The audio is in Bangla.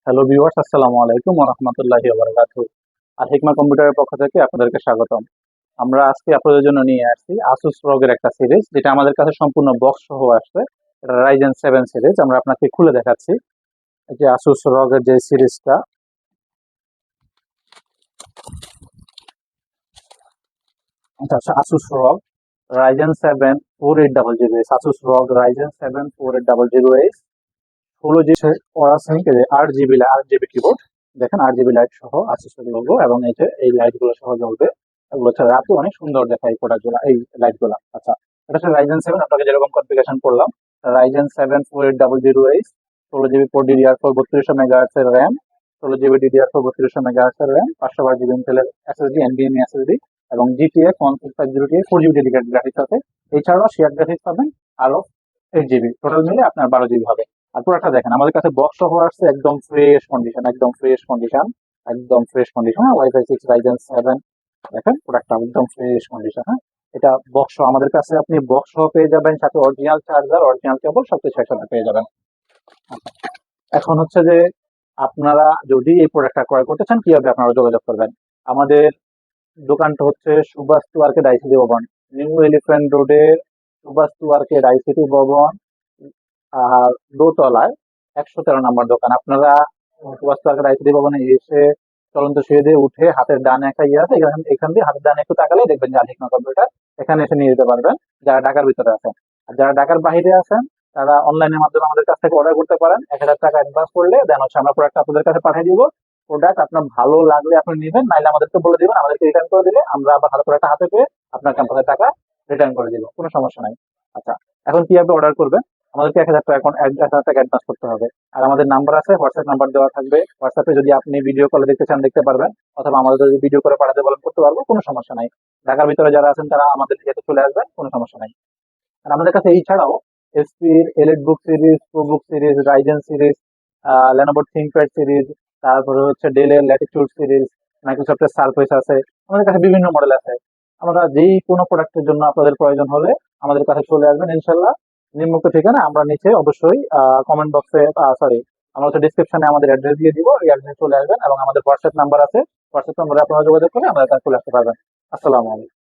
হ্যালো ভিউয়ার্স, আসসালামু আলাইকুম ওয়া রাহমাতুল্লাহি ওয়া বারাকাতুহু। আর হিকমা কম্পিউটারের পক্ষ থেকে আপনাদেরকে স্বাগতম। আমরা আজকে আপনাদের জন্য নিয়ে আসছি আসুস ROG এর একটা সিরিজ, যেটা আমাদের কাছে সম্পূর্ণ বক্স সহ আসছে। এটা রাইজেন 7 সিরিজ। আমরা আপনাকে খুলে দেখাচ্ছি। এই যে আসুস ROG এর যে সিরিজটা, এটা হচ্ছে Asus ROG Ryzen 7 4800H। Asus ROG Ryzen 7 4800H 16 GB পড়াশোনা 8 GB কিবোর্ড। দেখেন 8 GB লাইট সহ আসুসের লোগো, এবং এই যে এই লাইট গুলো সহ জ্বলবে। এগুলো হচ্ছে রাতে অনেক সুন্দর দেখায় এই প্রোডাক্ট গুলা, এই লাইট গুলা। আচ্ছা, এটা হচ্ছে রাইজেন 7, আপনাকে যেরকম কনফিগারেশন করলাম। Ryzen 7 4800H 16 GB port DDR4 3200 MHz এর র্যাম, 16 GB DDR4 3200 MHz এর র্যাম, 512 GB ইন্টেলের SSD NVMe SSD, এবং GTX 1650 Ti 4 GB dedicated graphics আছে। এছাড়াও শেয়ার গ্রাফিক্স পাবেন আরো 8 GB। টোটাল মিলে আপনার 12 GB হবে। আর পুরোটা দেখেন, আমাদের কাছে বক্স সহ আসছে, একদম ফ্রেশ কন্ডিশন, একদম ফ্রেশ কন্ডিশন, একদম ফ্রেশ কন্ডিশন। ওয়াইফাই 6 রাইজেন 7, দেখেন প্রোডাক্টটা একদম ফ্রেশ কন্ডিশন। হ্যাঁ, এটা বক্স সহ আমাদের কাছে আপনি বক্স সহ পেয়ে যাবেন, সাথে অরিজিনাল চার্জার, অরিজিনাল কেবল সবকিছু একসাথে পেয়ে যাবেন। আচ্ছা, এখন হচ্ছে যে আপনারা যদি এই প্রোডাক্টটা ক্রয় করতে চান, কিভাবে আপনারা যোগাযোগ করবেন? আমাদের দোকানটা হচ্ছে সুভাষ মার্কেট আইসিটি ভবন, নিউ এলিফ্যান্ট রোডের সুভাষ মার্কেট আইসিটি ভবন, আর দোতলায় 113 নম্বর দোকান। আপনারা সুভাষ মার্কেট আইসিটি ভবনে এসে চলন্ত সিঁড়ি দিয়ে উঠে হাতের ডানে একটা ইয়ে আছে, এখান দিয়ে হাতের ডানে একটু তাকালে দেখবেন যে আলিকমা কম্পিউটার। এখানে এসে নিয়ে যেতে পারবেন যারা ঢাকার ভিতরে আছেন। আর যারা ঢাকার বাইরে আছেন, তারা অনলাইনের মাধ্যমে আমাদের কাছ থেকে অর্ডার করতে পারেন। 1000 টাকা অ্যাডভান্স করলে দেন হচ্ছে আমরা প্রোডাক্ট আপনাদের কাছে পাঠিয়ে দিব। প্রোডাক্ট আপনার ভালো লাগলে আপনি নেবেন, নাইলে আমাদেরকে বলে দিবেন, আমাদেরকে রিটার্ন করে দিলে আমরা আবার ভালো প্রোডাক্ট হাতে পেয়ে আপনার ক্যাম্পাসের টাকা রিটার্ন করে দিব, কোনো সমস্যা নাই। আচ্ছা, এখন কিভাবে অর্ডার করবেন? আমাদেরকে 1000 টাকা এখন 1000 টাকা অ্যাডভান্স করতে হবে। আর আমাদের নাম্বার আছে, হোয়াটসঅ্যাপ নাম্বার দেওয়া থাকবে। হোয়াটসঅ্যাপে যদি আপনি ভিডিও কলে দেখতে চান দেখতে পারবেন, অথবা আমাদের যদি ভিডিও করে পাঠাতে বলেন করতে পারবো, কোনো সমস্যা নাই। ঢাকার ভিতরে যারা আছেন তারা আমাদের থেকে চলে আসবেন, কোনো সমস্যা নাই। আর আমাদের কাছে এই ছাড়াও এসপির EliteBook series, ProBook series, Ryzen series, Lenovo ThinkPad series, তারপরে হচ্ছে ডেলের ল্যাটিটিউড সিরিজ, মাইক্রোসফটের সারফেস আছে। আমাদের কাছে বিভিন্ন মডেল আছে। আমরা যেই কোনো প্রোডাক্টের জন্য আপনাদের প্রয়োজন হলে আমাদের কাছে চলে আসবেন ইনশাল্লাহ। নিম্নোক্ত ঠিকানা আমরা নিচে অবশ্যই কমেন্ট বক্সে, সরি, আমরা হচ্ছে ডিসক্রিপশনে আমাদের অ্যাড্রেস দিয়ে দিব, এই অ্যাড্রেসে চলে আসবেন, এবং আমাদের হোয়াটসঅ্যাপ নাম্বার আছে। হোয়াটসঅ্যাপ নাম্বারে আপনারা যোগাযোগ করে আমাদের কাছে চলে আসতে পারবেন। আসসালামু আলাইকুম।